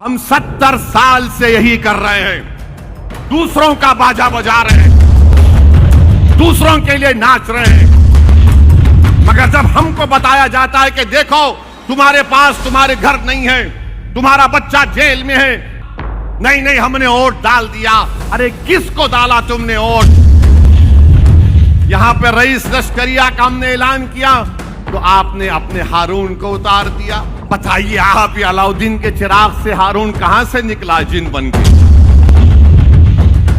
हम 70 साल से यही कर रहे हैं। दूसरों का बाजा बजा रहे हैं, दूसरों के लिए नाच रहे हैं, मगर जब हमको बताया जाता है कि देखो तुम्हारे पास तुम्हारे घर नहीं है, तुम्हारा बच्चा जेल में है, नहीं नहीं हमने वोट डाल दिया। अरे किसको डाला तुमने वोट? यहां पे रईस लश्करिया का हमने ऐलान किया तो आपने अपने हारून को उतार दिया। बताइए आप, ये अलाउद्दीन के चिराग से हारून कहां से निकला जिन बन के?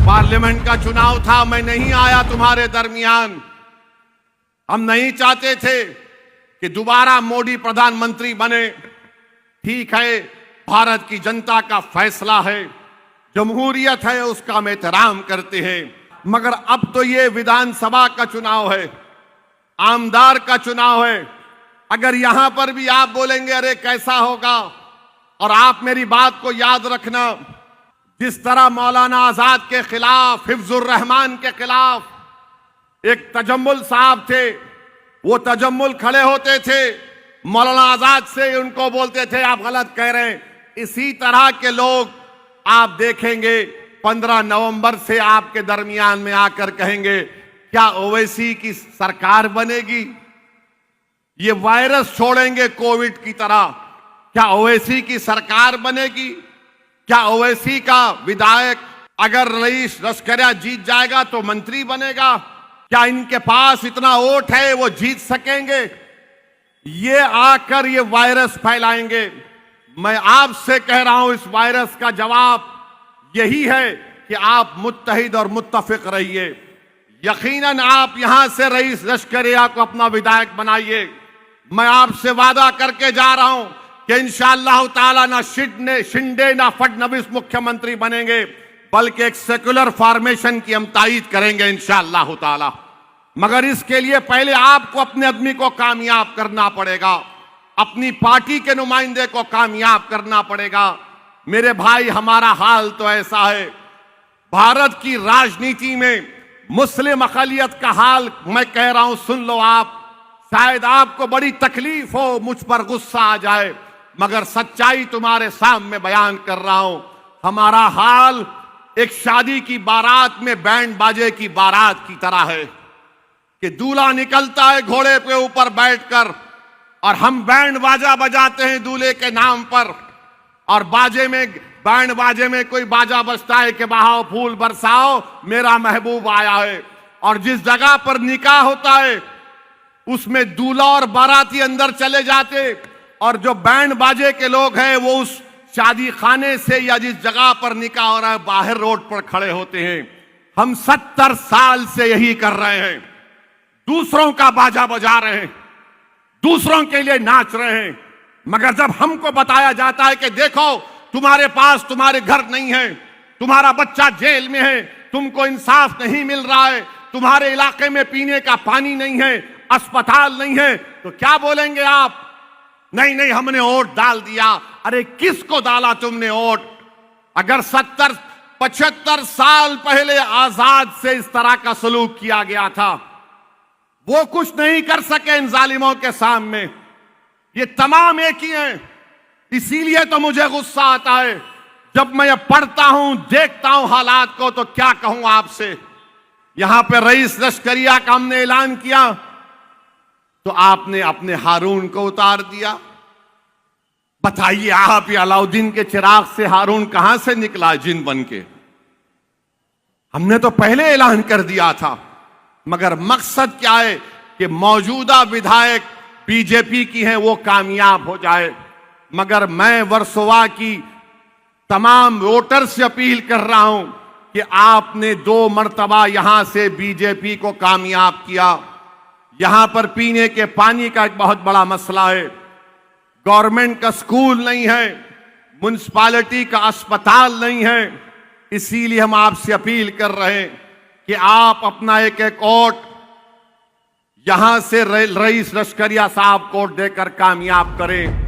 पार्लियामेंट का चुनाव था, मैं नहीं आया तुम्हारे दरमियान। हम नहीं चाहते थे कि दोबारा मोदी प्रधानमंत्री बने। ठीक है, भारत की जनता का फैसला है, जमहूरियत है, उसका हम एहतराम करते हैं, मगर अब तो ये विधानसभा का चुनाव है, आमदार का चुनाव है। अगर यहां पर भी आप बोलेंगे अरे कैसा होगा, और आप मेरी बात को याद रखना, जिस तरह मौलाना आजाद के खिलाफ, हिफ्जुर रहमान के खिलाफ एक तजम्मुल साहब थे, वो तजम्मुल खड़े होते थे, मौलाना आजाद से उनको बोलते थे आप गलत कह रहे हैं। इसी तरह के लोग आप देखेंगे 15 नवंबर से आपके दरमियान में आकर कहेंगे क्या ओवैसी की सरकार बनेगी? ये वायरस छोड़ेंगे कोविड की तरह, क्या ओवैसी की सरकार बनेगी? क्या ओवैसी का विधायक अगर रईस लश्करिया जीत जाएगा तो मंत्री बनेगा? क्या इनके पास इतना वोट है वो जीत सकेंगे? ये आकर ये वायरस फैलाएंगे। मैं आपसे कह रहा हूं, इस वायरस का जवाब यही है कि आप मुत्तहिद और मुत्तफिक रहिए। यकीनन आप यहां से रईस लश्करिया को अपना विधायक बनाइए। मैं आपसे वादा करके जा रहा हूं कि इंशाअल्लाह ताला ना शिंदे ना फडणवीस मुख्यमंत्री बनेंगे, बल्कि एक सेकुलर फॉर्मेशन की हम तायीद करेंगे इंशाअल्लाह ताला। मगर इसके लिए पहले आपको अपने आदमी को कामयाब करना पड़ेगा, अपनी पार्टी के नुमाइंदे को कामयाब करना पड़ेगा। मेरे भाई, हमारा हाल तो ऐसा है, भारत की राजनीति में मुस्लिम अक़लियत का हाल मैं कह रहा हूं, सुन लो आप। शायद आपको बड़ी तकलीफ हो, मुझ पर गुस्सा आ जाए, मगर सच्चाई तुम्हारे सामने बयान कर रहा हूं। हमारा हाल एक शादी की बारात में बैंड बाजे की बारात की तरह है कि दूल्हा निकलता है घोड़े पे ऊपर बैठकर और हम बैंड बाजा बजाते हैं दूल्हे के नाम पर, और बैंड बाजे में कोई बाजा बजता है कि बहाओ फूल बरसाओ मेरा महबूब आया है। और जिस जगह पर निकाह होता है उसमें दूल्हा और बाराती अंदर चले जाते, और जो बैंड बाजे के लोग हैं वो उस शादी खाने से या जिस जगह पर निकाह हो रहा है बाहर रोड पर खड़े होते हैं। हम 70 साल से यही कर रहे हैं, दूसरों का बाजा बजा रहे हैं, दूसरों के लिए नाच रहे हैं, मगर जब हमको बताया जाता है कि देखो तुम्हारे पास तुम्हारे घर नहीं है, तुम्हारा बच्चा जेल में है, तुमको इंसाफ नहीं मिल रहा है, तुम्हारे इलाके में पीने का पानी नहीं है, अस्पताल नहीं है, तो क्या बोलेंगे आप? नहीं नहीं हमने वोट डाल दिया। अरे किसको डाला तुमने वोट? अगर 75 साल पहले आजाद से इस तरह का सलूक किया गया था, वो कुछ नहीं कर सके इन जालिमों के सामने। ये तमाम एक ही हैं। इसीलिए तो मुझे गुस्सा आता है जब मैं ये पढ़ता हूं, देखता हूं हालात को, तो क्या कहूं आपसे। यहां पे रईस लश्करिया का हमने ऐलान किया तो आपने अपने हारून को उतार दिया। बताइए आप, ये अलाउद्दीन के चिराग से हारून कहां से निकला जिन बन के? हमने तो पहले ऐलान कर दिया था, मगर मकसद क्या है कि मौजूदा विधायक बीजेपी की हैं वो कामयाब हो जाए। मगर मैं वर्सोवा की तमाम वोटर से अपील कर रहा हूं कि आपने 2 मर्तबा यहां से बीजेपी को कामयाब किया। यहां पर पीने के पानी का एक बहुत बड़ा मसला है, गवर्नमेंट का स्कूल नहीं है, म्युनिसिपैलिटी का अस्पताल नहीं है। इसीलिए हम आपसे अपील कर रहे हैं कि आप अपना एक वोट यहां से रईस लश्करिया साहब को देकर कामयाब करें।